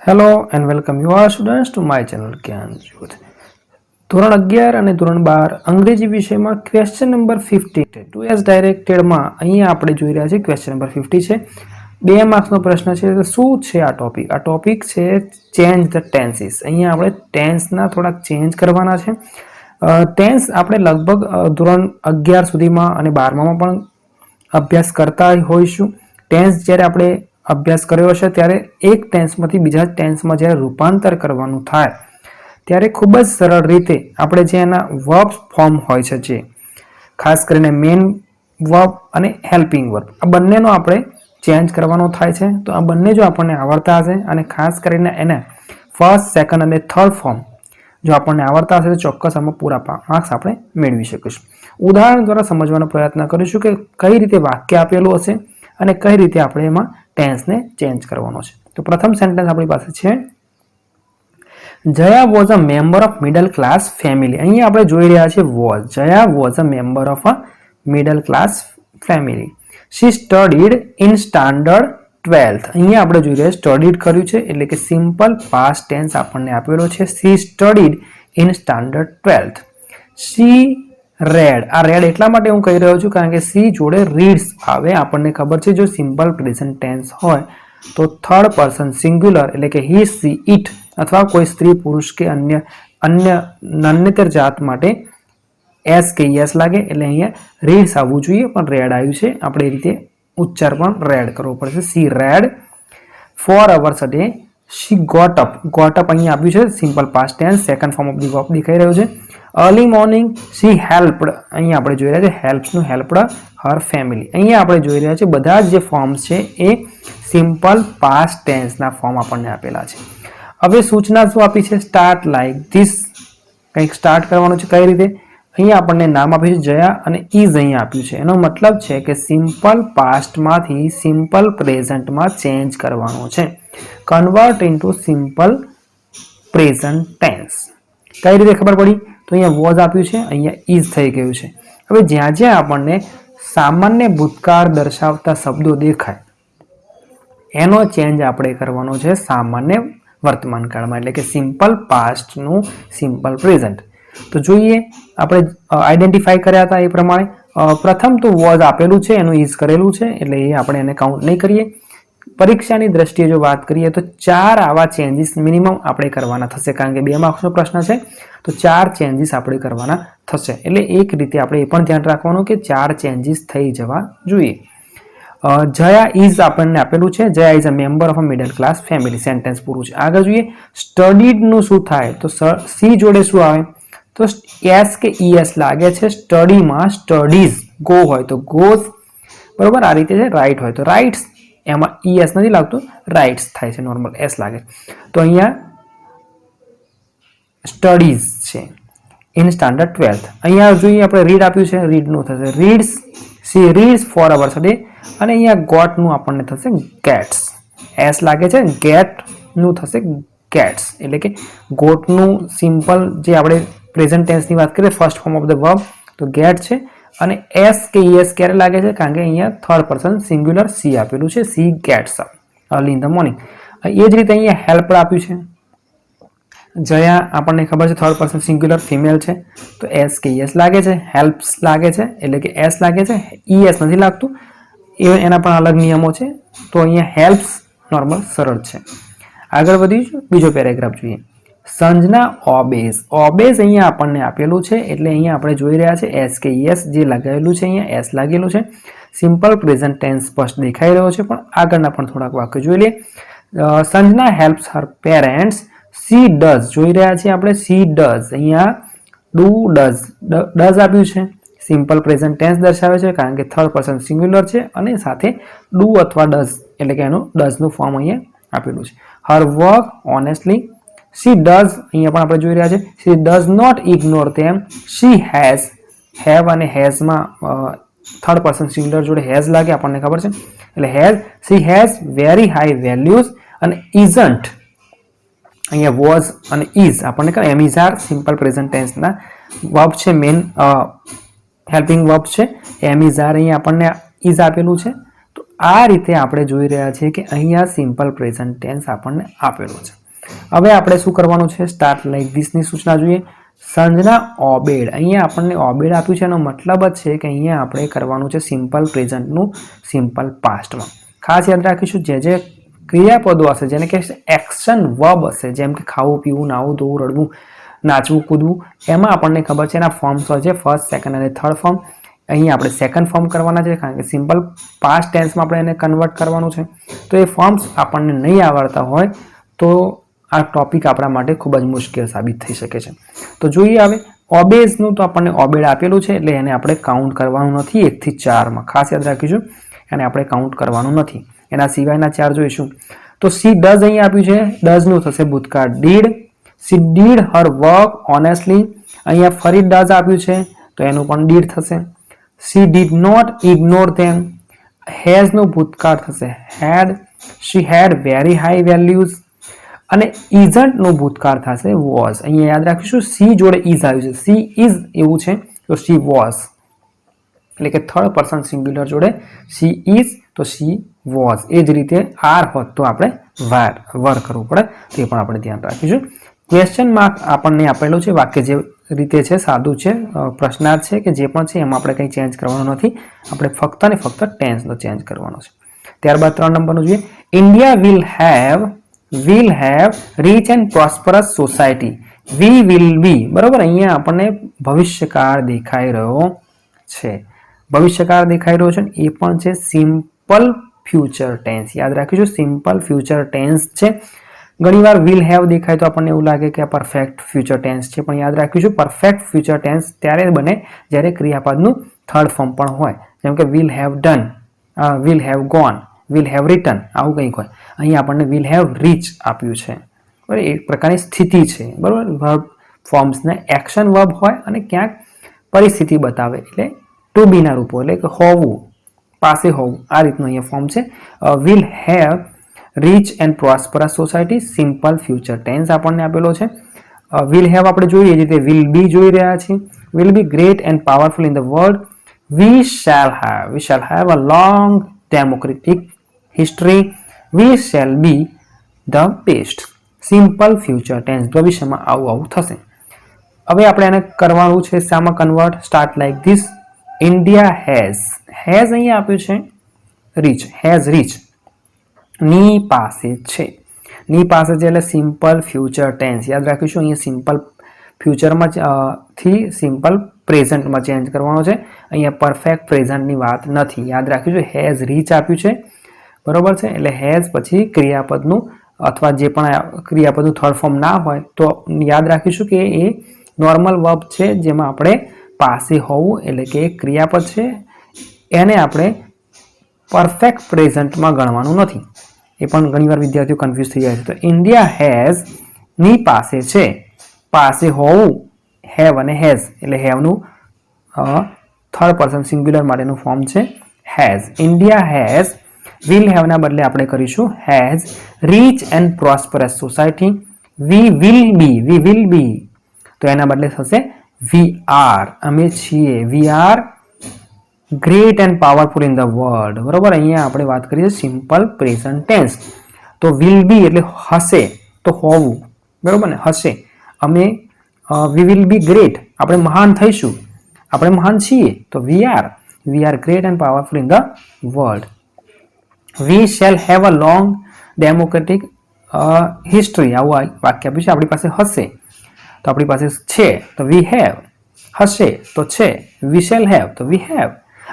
Hello and welcome you are students to my channel જ્ઞાન જ્યોત. ધોરણ 11 અને ધોરણ 12 અંગ્રેજી વિષયમાં ક્વેશ્ચન નંબર 50 ટુ એસ ડાયરેક્ટેડમાં અહીંયા આપણે જોઈ રહ્યા છીએ. ક્વેશ્ચન નંબર 50 છે, 2 માર્ક્સનો પ્રશ્ન છે. તો શું છે આ ટોપિક? આ ટોપિક છે ચેન્જ ધ ટેન્સીસ. અહીંયા આપણે ટેન્સના થોડાક ચેન્જ કરવાના છે. ટેન્સ આપણે લગભગ ધોરણ 11 સુધીમાં અને 12માં પણ અભ્યાસ કરતા હોઈશું. ટેન્સ જ્યારે આપણે અભ્યાસ કર્યો છે ત્યારે એક ટેન્સમાંથી બીજા ટેન્સમાં જ્યારે રૂપાંતર કરવાનું થાય ત્યારે ખૂબ જ સરળ રીતે આપણે જે એના વર્બ ફોર્મ હોય છે, જે ખાસ કરીને મેઇન વર્બ અને હેલ્પિંગ વર્બ, આ બંનેનો આપણે ચેન્જ કરવાનો થાય છે. તો આ બંને જો આપણને આવડતા હશે અને ખાસ કરીને એને ફર્સ્ટ, સેકન્ડ અને થર્ડ ફોર્મ જો આપણને આવડતા હશે તો ચોક્કસ આમાં પૂરા માર્ક્સ આપણે મેળવી શકીશું. ઉદાહરણ દ્વારા સમજવાનો પ્રયત્ન કરીશું કે કઈ રીતે વાક્ય આપેલું હશે અને કઈ રીતે આપણે એમાં ટેન્સને ચેન્જ કરવાનો છે. તો પ્રથમ સેન્ટેન્સ આપણી પાસે છે, Jaya was a member of middle class family. અહીંયા આપણે જોઈ રહ્યા છીએ was. Jaya was a member of a middle class family. She studied in standard 12th. અહીંયા આપણે જોઈ રહ્યા સ્ટડીડ કર્યું છે એટલે કે સિમ્પલ પાસ્ટ ટેન્સ આપણને આપેલો છે. She studied in standard 12th. She read. આ રેડ એટલા માટે હું કહી રહ્યો છું કારણ કે સી જોડે રીડ્સ આવે. આપણને ખબર છે જો સિમ્પલ પ્રેઝન્ટ ટેન્સ હોય તો થર્ડ પર્સન સિંગ્યુલર એટલે કે હી, સી, ઇટ અથવા કોઈ સ્ત્રી, પુરુષ કે અન્ય નાન્યતર જાત માટે એસ કે યસ લાગે એટલે અહીંયા રીડ્સ આવવું જોઈએ, પણ રેડ આવ્યું છે. આપણે એ રીતે ઉચ્ચાર પણ રેડ કરવો પડશે. She read 4 hours a day. She got up. Got up અહીંયા આપ્યું છે simple past tense, second form of the verb દેખાઈ રહ્યો છે. Early morning she helped. અહીંયા આપણે જોઈ રહ્યા છે હેલ્પ્સનું હેલ્પડ હર ફેમિલી. અહીંયા આપણે જોઈ રહ્યા છે બધા જ જે ફોર્મ્સ છે એ સિમ્પલ પાસ્ટ ટેન્સના ફોર્મ આપણને આપેલા છે. હવે સૂચના શું આપી છે? Start like this. કંઈક સ્ટાર્ટ કરવાનું છે. કઈ રીતે? અહીંયા આપણને નામ આપ્યું છે જયા અને ઇઝ અહીંયા આપ્યું છે. એનો મતલબ છે કે સિમ્પલ પાસ્ટમાંથી સિમ્પલ પ્રેઝન્ટમાં ચેન્જ કરવાનો છે. Convert into simple present tense. કઈ રીતે ખબર પડી? તો અહીંયા વોઝ આપ્યું છે, અહીંયા ઇઝ થઈ ગયું છે. હવે જ્યાં જ્યાં આપણને સામાન્ય ભૂતકાળ દર્શાવતા શબ્દો દેખાય એનો ચેન્જ આપણે કરવાનો છે સામાન્ય વર્તમાન કાળમાં, એટલે કે સિમ્પલ પાસ્ટનું સિમ્પલ પ્રેઝન્ટ. તો જોઈએ આપણે આઈડેન્ટિફાઈ કર્યા હતા એ પ્રમાણે. પ્રથમ તો વોઝ આપેલું છે, એનું ઇઝ કરેલું છે એટલે એ આપણે એને કાઉન્ટ નહીં કરીએ. પરીક્ષાની દ્રષ્ટિએ જો વાત કરીએ તો 4 આવા ચેન્જીસ મિનિમમ આપણે કરવાના થશે, કારણ કે 2 માર્ક્સનો પ્રશ્ન છે તો 4 ચેન્જીસ આપણે કરવાના થશે. એટલે એક રીતે આપણે એ પણ ધ્યાન રાખવાનું કે 4 ચેન્જીસ થઈ જવા જોઈએ. જયા ઇઝ આપણને આપેલું છે. Jaya is a member of a middle class family. Sentence પૂરું છે. આગળ જોઈએ સ્ટડીડનું શું થાય? તો સી જોડે શું આવે? તો એસ કે ઈએસ લાગે છે. સ્ટડીમાં સ્ટડીઝ ગો હોય તો ગોઝ, બરોબર. આ રીતે છે. રાઇટ હોય તો રાઇટ્સ. એમાં ઈએસ નથી લાગતું, રાઇટ્સ થાય છે, નોર્મલ એસ લાગે. તો અહીંયા સ્ટડીઝ છે ઇન સ્ટાન્ડર્ડ 12th. અહીંયા જોઈએ આપણે રીડ આપ્યું છે, રીડનું થશે reads. C reads 4 hours a day. અને અહીંયા ગોટનું આપણને થશે ગેટ્સ. એસ લાગે છે. ગેટનું થશે ગેટ્સ. એટલે કે ગોટનું સિમ્પલ જે આપણે પ્રેઝન્ટ ટેન્સની વાત કરીએ first form of the verb તો ગેટ છે. અને એસ કે ઈએસ ક્યારે લાગે છે? કારણ કે અહીંયા થર્ડ પર્સન સિંગ્યુલર સી આપેલું છે. She gets up early in the morning. એ જ રીતે અહીંયા હેલ્પ આપ્યું છે. જયા આપણને ખબર છે થર્ડ પર્સન સિંગ્યુલર ફિમેલ છે તો એસ કે ઈએસ લાગે છે. હેલ્પ્સ લાગે છે એટલે કે એસ લાગે છે. ઈએસ નથી લાગતું, એના પણ અલગ નિયમો છે. તો અહીંયા હેલ્પ્સ નોર્મલ સરળ છે. આગળ વધીશું, બીજો પેરેગ્રાફ જોઈએ. સંજના ઓબેઝ. ઓબેઝ અહીંયા આપણને આપેલું છે એટલે અહીંયા આપણે જોઈ રહ્યા છે એસ કે ઈએસ જે લગાવેલું છે, અહીંયા એસ લાગેલું છે. સિમ્પલ પ્રેઝન્ટ ટેન્સ સ્પષ્ટ દેખાઈ રહ્યો છે, પણ આગળના પણ થોડાક વાક્ય જોઈ લઈએ. Sanjana helps her parents. C does જોઈ રહ્યા છીએ આપણે. સી ડઝ અહીંયા ડુ ડઝ આપ્યું છે. સિમ્પલ પ્રેઝન્ટ ટેન્સ દર્શાવે છે કારણ કે થર્ડ પર્સન સિંગ્યુલર છે અને સાથે ડુ અથવા ડઝ એટલે કે એનું ડઝનું ફોર્મ અહીંયા આપેલું છે. Her work honestly. She does અહીંયા પણ આપણે જોઈ રહ્યા છે. She does not ignore them. She has. Have અને હેઝમાં થર્ડ પર્સન સિંગ્યુલર જોડે હેઝ લાગે આપણને ખબર છે એટલે has. She has very high values. અને ઇઝન્ટ અહીંયા વોઝ અને ઇઝ આપણને ખબર. એમિઝાર સિમ્પલ પ્રેઝન્ટ ટેન્સના વર્બ છે, મેન હેલ્પિંગ વર્બ છે. એમિઝાર અહીંયા આપણને ઇઝ આપેલું છે. તો આ રીતે આપણે જોઈ રહ્યા છીએ કે અહીંયા સિમ્પલ પ્રેઝન્ટ ટેન્સ આપણને આપેલું છે. હવે આપણે શું કરવાનું છે? સ્ટાર્ટ લાઈક ધીસની સૂચના જોઈએ. સંજના ઓબેડ, અહીંયા આપણને ઓબેડ આપ્યું છે, એનો મતલબ જ છે કે અહીંયા આપણે કરવાનું છે સિમ્પલ પ્રેઝન્ટનું સિમ્પલ પાસ્ટમાં. ખાસ યાદ રાખીશું જે જે ક્રિયાપદો હશે જેને કે એક્શન વર્બ હશે, જેમ કે ખાવું પીવું, નાવું ધોવું, રડવું, નાચવું, કૂદવું, એમાં આપણને ખબર છે એના ફોર્મ્સ હોય છે ફર્સ્ટ, સેકન્ડ અને થર્ડ ફોર્મ. અહીંયા આપણે સેકન્ડ ફોર્મ કરવાના છે કારણ કે સિમ્પલ પાસ્ટ ટેન્સમાં આપણે એને કન્વર્ટ કરવાનું છે. તો એ ફોર્મ્સ આપણને નહીં આવડતા હોય તો આ ટોપિક આપણા માટે ખૂબ જ મુશ્કેલ સાબિત થઈ શકે છે. તો જોઈએ હવે ઓબેઝનું તો આપણને ઓબેડ આપેલું છે એટલે એને આપણે કાઉન્ટ કરવાનું નથી 1 થી 4માં. ખાસ યાદ રાખીશું, એને આપણે કાઉન્ટ કરવાનું નથી. એના સિવાયના 4 જોઈશું. તો સી ડઝ અહીંયા આપ્યું છે, ડઝનું થશે ભૂતકાળ did. She did her work honestly, અહીંયા ફરી ડઝ આપ્યું છે તો એનું પણ ડીડ થશે. સી ડીડ નોટ ઇગ્નોર ધેમ, હેઝનું ભૂતકાળ થશે હેડ. શી હેડ વેરી હાઈ વેલ્યુઝ અને ઇઝન્ટનું ભૂતકાળ થશે વોઝ. અહીંયા યાદ રાખીશું સી જોડે ઇઝ આવ્યું છે, સી ઇઝ એવું છે તો સી વોઝ, એટલે કે થર્ડ પર્સન સિંગ્યુલર જોડે સી ઇઝ તો સી વોઝ. એ જ રીતે આર હોત તો આપણે વર કરવું પડે, તે પણ આપણે ધ્યાન રાખીશું. ક્વેશ્ચન માર્ક આપણને આપેલું છે, વાક્ય જે રીતે છે સાદું છે, પ્રશ્નાર્થ છે કે જે પણ છે એમાં આપણે કંઈ ચેન્જ કરવાનું નથી. આપણે ફક્ત ને ફક્ત ટેન્સનો ચેન્જ કરવાનો છે. ત્યારબાદ 3 નંબરનું જોઈએ. India will have reach and prosperous society. We will be, બરોબર. અહીંયા આપણને ભવિષ્યકાળ દેખાઈ રહ્યો છે. ભવિષ્યકાળ દેખાઈ રહ્યો છે એ પણ છે સિમ્પલ ફ્યુચર ટેન્સ. યાદ રાખીશું સિમ્પલ ફ્યુચર ટેન્સ છે. ઘણીવાર વિલ હેવ દેખાય તો આપણને એવું લાગે કે આ પરફેક્ટ ફ્યુચર ટેન્સ છે, પણ યાદ રાખીશું પરફેક્ટ ફ્યુચર ટેન્સ ત્યારે બને જ્યારે ક્રિયાપદનું થર્ડ ફોર્મ પણ હોય, જેમ કે will have done, will have gone, will have return, આવું કંઈક હોય. અહીં આપણને વિલ હેવ રીચ આપ્યું છે, બરાબર. એક પ્રકારની સ્થિતિ છે, બરાબર. વર્બ ફોર્મ્સને એક્શન વર્બ હોય અને ક્યાંક પરિસ્થિતિ બતાવે એટલે ટુ બીના રૂપો, એટલે કે હોવું, પાસે હોવું, આ રીતનું અહીંયા ફોર્મ છે. Will have reach and prosperous society, simple future tense આપણને આપેલો છે. વિલ હેવ આપણે જોઈએ રીતે વિલ બી જોઈ રહ્યા છીએ. Will be great and powerful in the world. We shall have a long democratic history. We shall be the best. Simple future tense, ભવિષ્યમાં આવું થશે. હવે આપણે એને કરવાનું છે શામાં convert? Start like this. India has અહીંયા આપ્યું છે રીચ, હેઝ રીચ, ની પાસે છે. ની પાસે છે એટલે સિમ્પલ ફ્યુચર ટેન્સ. યાદ રાખીશું અહીંયા સિમ્પલ ફ્યુચરમાં થી સિમ્પલ પ્રેઝન્ટમાં ચેન્જ કરવાનો છે. અહીંયા પરફેક્ટ પ્રેઝન્ટની વાત નથી. યાદ રાખીશું હેઝ રીચ આપ્યું છે, બરોબર છે. એટલે હેઝ પછી ક્રિયાપદનું અથવા જે પણ ક્રિયાપદનું થર્ડ ફોર્મ ના હોય તો યાદ રાખીશું કે એ નોર્મલ વર્બ છે જેમાં આપણે પાસે હોવું એટલે કે એક ક્રિયાપદ છે, એને આપણે પરફેક્ટ પ્રેઝન્ટમાં ગણવાનું નથી. એ પણ ઘણીવાર વિદ્યાર્થીઓ કન્ફ્યુઝ થઈ જાય છે. તો ઇન્ડિયા હેઝ ની પાસે છે, પાસે હોવું હેવ અને હેઝ, એટલે હેવનું થર્ડ પર્સન સિંગ્યુલર માટેનું ફોર્મ છે હેઝ. ઇન્ડિયા હેઝ, વિલ હેવના બદલે આપણે કરીશું has reach and prosperous society. We will be તો એના બદલે થશે વી આર, અમે છીએ. We are great and powerful in the world, બરોબર. અહીંયા આપણે વાત કરીએ સિમ્પલ પ્રેઝન્ટ ટેન્સ. તો વિલ બી એટલે હશે તો હોવું, બરોબર ને, હશે. અમે વી વિલ બી ગ્રેટ, આપણે મહાન થઈશું, આપણે મહાન છીએ. તો વી are great and powerful in the world. We shall have a long democratic history, આવું વાક્ય આપ્યું છે. આપણી પાસે હશે તો આપણી પાસે છે તો વી હેવ, હશે તો છે. વી શેલ હેવ તો we have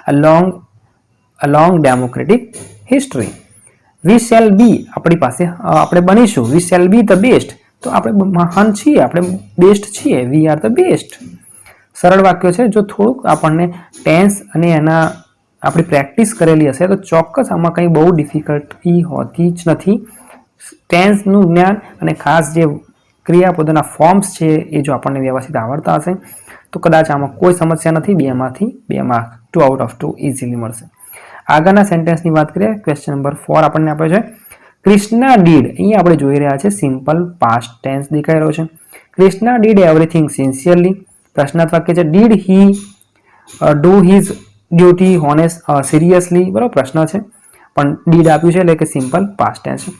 a long democratic history. We shall be, આપણી પાસે આપણે બનીશું. We shall be the best, તો આપણે મહાન છીએ, આપણે બેસ્ટ છીએ. We are the best. સરળ વાક્યો છે. જો થોડુંક આપણને ટેન્સ અને એના આપણી પ્રેક્ટિસ કરેલી હશે તો ચોક્કસ આમાં કંઈ બહુ ડિફિકલ્ટી હોતી જ નથી. ટેન્સનું જ્ઞાન અને ખાસ જે ક્રિયાપદોના ફોર્મ્સ છે એ જો આપણને વ્યવસ્થિત આવડતા હશે તો કદાચ આમાં કોઈ સમસ્યા નથી. 2માંથી 2 માર્ક 2 આઉટ ઓફ 2 ઇઝીલી મળશે. આગળના સેન્ટેન્સની વાત કરીએ. ક્વેશ્ચન નંબર 4 આપણને આપે છે ક્રિષ્ના ડીડ. અહીંયા આપણે જોઈ રહ્યા છે સિમ્પલ પાસ્ટ ટેન્સ દેખાઈ રહ્યો છે. Krishna did everything sincerely. પ્રશ્નાર્થ વાક્ય છે did he do his duty honest seriously, બરાબર પ્રશ્ન છે. પણ ડીડ આપ્યું છે એટલે કે સિમ્પલ પાસ્ટ ટેન્સ છે.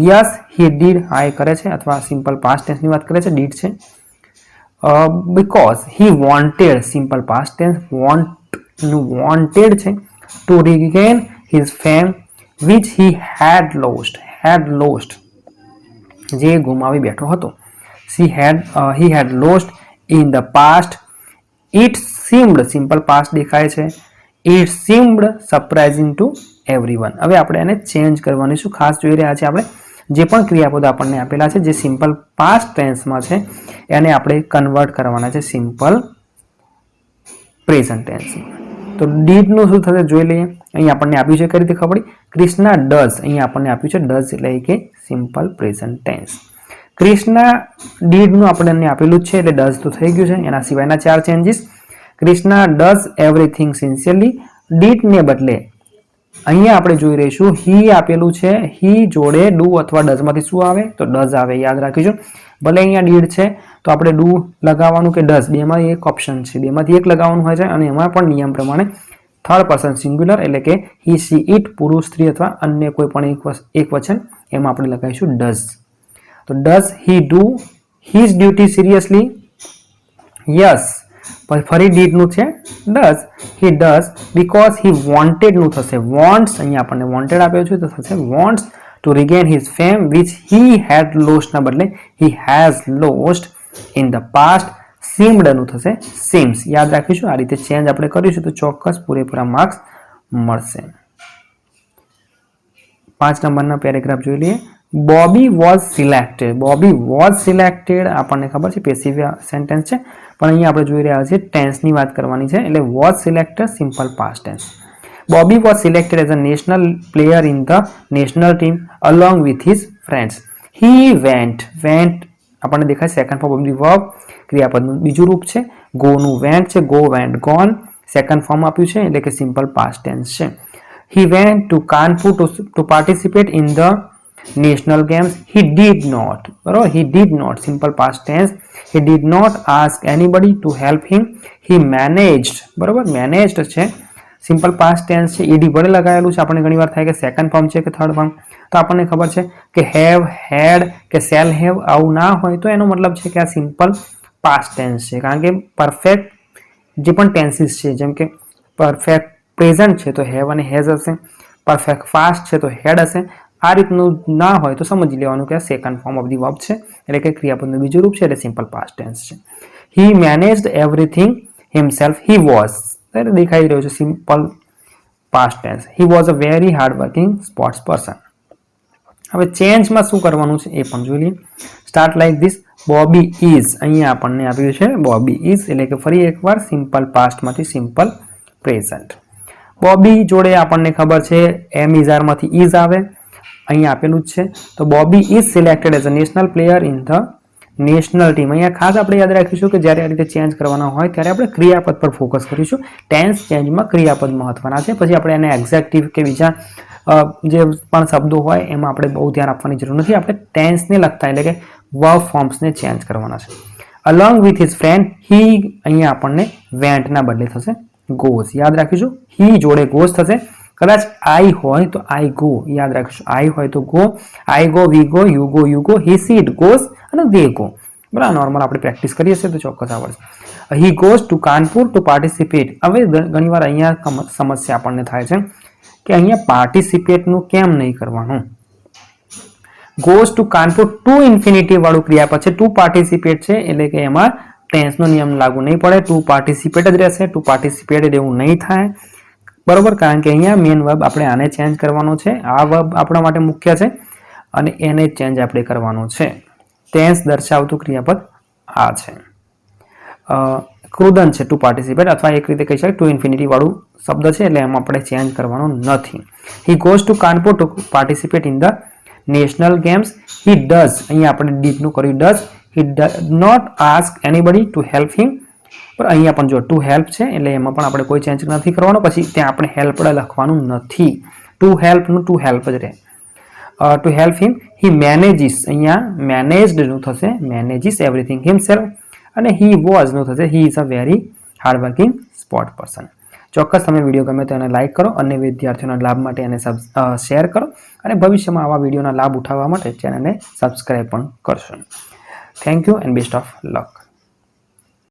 યસ હી ડીડ, આ એ કરે છે અથવા સિમ્પલ પાસ્ટ ટેન્સની વાત કરે છે, ડીડ છે. Because he wanted, simple past tense, wanted છે, to regain his fame which he had lost, જે ગુમાવી બેઠો હતો. he had lost in the past. It seemed, simple past દેખાય છે. It seemed surprising to everyone. હવે આપણે એને ચેન્જ કરવાની શું ખાસ જોઈ રહ્યા છે. આપણે જે પણ ક્રિયાપદો આપણને આપેલા છે જે સિમ્પલ પાસ્ટ ટેન્સમાં છે એને આપણે કન્વર્ટ કરવાના છે સિમ્પલ પ્રેઝન્ટ ટેન્સમાં. તો ડીડનું શું થશે જોઈ લઈએ. અહીં આપણને આપ્યું છે કઈ રીતે ખબર પડી? ક્રિષ્ના ડઝ, અહીં આપણને આપ્યું છે ડઝ એટલે કે સિમ્પલ પ્રેઝન્ટ ટેન્સ. ક્રિષ્ના ડીડનું આપણને આપેલું જ છે એટલે ડઝ તો થઈ ગયું છે. એના સિવાયના 4 changes. Krishna does everything sincerely, ડીડને બદલે અહીંયા આપણે જોઈ રહીશું હી આપેલું છે, હી જોડે ડુ અથવા ડઝમાંથી શું આવે તો ડઝ આવે, યાદ રાખીશું. ભલે અહીંયા ડીડ છે તો આપણે ડુ લગાવવાનું કે ડઝ, બેમાંથી એક ઓપ્શન છે, બેમાંથી એક લગાવવાનું હોય છે. અને એમાં પણ નિયમ પ્રમાણે થર્ડ પર્સન સિંગ્યુલર એટલે કે હી સી ઇટ, પુરુષ સ્ત્રી અથવા અન્ય કોઈ પણ એક વચન, એમાં આપણે લગાવીશું ડઝ. તો does he do his duty seriously? Yes. ફરી ડીડનું છે does, he does because he વોન્ટેડનું થશે વોન્ટ્સ, અહીંયા આપણને વોન્ટેડ આપ્યો છે તો થશે wants to regain his fame which he had લોસ્ટના બદલે he has lost in the past. સીમ્ડનું થશે સીમ્સ. યાદ રાખીશું. આ રીતે ચેન્જ આપણે કરીશું તો ચોક્કસ પૂરેપૂરા માર્ક્સ મળશે. 5 નંબરના પેરેગ્રાફ જોઈ લઈએ. Bobby was selected. Bobby was selected આપણને ખબર છે પેસિવ સેન્ટેન્સ છે, પણ અહીંયા આપણે જોઈ રહ્યા છીએ ટેન્સની વાત કરવાની છે એટલે was selected simple past tense. Bobby was selected as a national player in the national team along with his friends. He went આપણને દેખાય second form of the verb, ક્રિયાપદનું બીજું રૂપ છે. ગોનું વેન્ટ છે, go went gone, second form આપ્યું છે એટલે કે સિમ્પલ પાસ્ટ ટેન્સ છે. He went to Kanpur to participate in the national games. He did not, બરોબર, he did not, simple past tense. He did not ask anybody to help him. He managed, બરોબર, managed છે, simple past tense છે. ED ભલે લગાવેલું છે. આપણને ઘણી વાર થાય કે સેકન્ડ ફોર્મ છે કે થર્ડ ફોર્મ, તો આપણને ખબર છે કે હેવ, હેડ કે સેલ હેવ આવું ના હોય તો એનો મતલબ છે કે આ સિમ્પલ પાસ્ટ ટેન્સ છે. કારણ કે પરફેક્ટ જે પણ ટેન્સીસ છે જેમ કે પરફેક્ટ પ્રેઝન્ટ છે તો હેવ અને હેઝ હશે, પરફેક્ટ ફાસ્ટ છે તો હેડ હશે. આ રીતનું ના હોય તો સમજી લેવાનું કે આ second form of the verb છે એટલે કે ક્રિયાપદનું બીજું રૂપ છે એટલે સિમ્પલ પાસ્ટ ટેન્સ છે. He managed everything himself. He was દેખાઈ રહ્યું છે simple past tense. He was a very hard working sports person. હવે ચેન્જમાં શું કરવાનું છે એ પણ જોઈ લઈએ. Start like this. Bobby is, અહીંયા આપણને આપ્યું છે બોબી ઇઝ એટલે કે ફરી એકવાર સિમ્પલ પાસ્ટમાંથી સિમ્પલ પ્રેઝન્ટ. બોબી જોડે આપણને ખબર છે એમ ઇઝારમાંથી ઇઝ આવે, અહીંયા આપેલું જ છે. તો Bobby is selected as a national player in the national team. અહીંયા ખાસ આપણે યાદ રાખીશું કે જ્યારે આ રીતે ચેન્જ કરવાના હોય ત્યારે આપણે ક્રિયાપદ પર ફોકસ કરીશું. ટેન્સ ચેન્જમાં ક્રિયાપદ મહત્વના છે. પછી આપણે એને એક્ઝેક્ટિવ કે બીજા જે પણ શબ્દો હોય એમાં આપણે બહુ ધ્યાન આપવાની જરૂર નથી. આપણે ટેન્સને લગતા એટલે કે વર્બ ફોર્મ્સને ચેન્જ કરવાના છે. અલોંગ વિથ હિઝ ફ્રેન્ડ, હી અહીંયા આપણને વેન્ટના બદલે થશે ગોઝ. યાદ રાખીશું હી જોડે ગોઝ થશે. કદાચ આઈ હોય તો આઈ ગો, યાદ રાખીશું આઈ હોય તો go, I go, we go, you go, he she it goes અને દે ગો. બરાબર, નોર્મલ આપણે પ્રેક્ટિસ કરીએ છીએ તો ચોક્કસ આવડશે. He goes to Kanpur to participate. હવે ઘણીવાર અહીંયા સમસ્યા આપણને થાય છે કે અહીંયા પાર્ટિસિપેટનું કેમ નહીં કરવાનું. Goes to Kanpur two infinity વાળું ક્રિયાપદ છે, ટુ પાર્ટિસિપેટ છે એટલે કે એમાં ટેન્સનો નિયમ લાગુ નહીં પડે, ટુ પાર્ટિસિપેટ જ રહેશે. ટુ પાર્ટિસિપેટ એવું નહીં થાય, બરોબર, કારણ કે અહીંયા મેન વર્બ આપણે આને ચેન્જ કરવાનો છે. આ વર્બ આપણા માટે મુખ્ય છે અને એને ચેન્જ આપણે કરવાનો છે. ટેન્સ દર્શાવતું ક્રિયાપદ આ છે. ક્રુદન છે ટુ પાર્ટિસિપેટ, અથવા એક રીતે કહી શકાય ટુ ઇન્ફિનિટી વાળું શબ્દ છે એટલે એમાં આપણે ચેન્જ કરવાનો નથી. He goes to Kanpur to participate in the national games. He does, અહીંયા આપણે ડીડનું કર્યું does. He does not ask anybody to help him. પણ અહીંયા પણ જો ટુ હેલ્પ છે એટલે એમાં પણ આપણે કોઈ ચેન્જ નથી કરવાનો. પછી ત્યાં આપણે હેલ્પ લખવાનું નથી. ટુ હેલ્પનું ટુ હેલ્પ જ રહે. ટુ હેલ્પ હિમ. હી મેનેજીસ, અહીંયા મેનેજ્ડનું થશે મેનેજીસ એવરીથિંગ હિમસેલ્ફ. અને હી વોઝનું થશે he is a very hard working sport person. ચોક્કસ તમે વિડીયો ગમે તો એને લાઇક કરો, અન્ય વિદ્યાર્થીઓના લાભ માટે એને શેર કરો અને ભવિષ્યમાં આવા વિડીયોના લાભ ઉઠાવવા માટે ચેનલને સબસ્ક્રાઈબ પણ કરશો. Thank you and best of luck.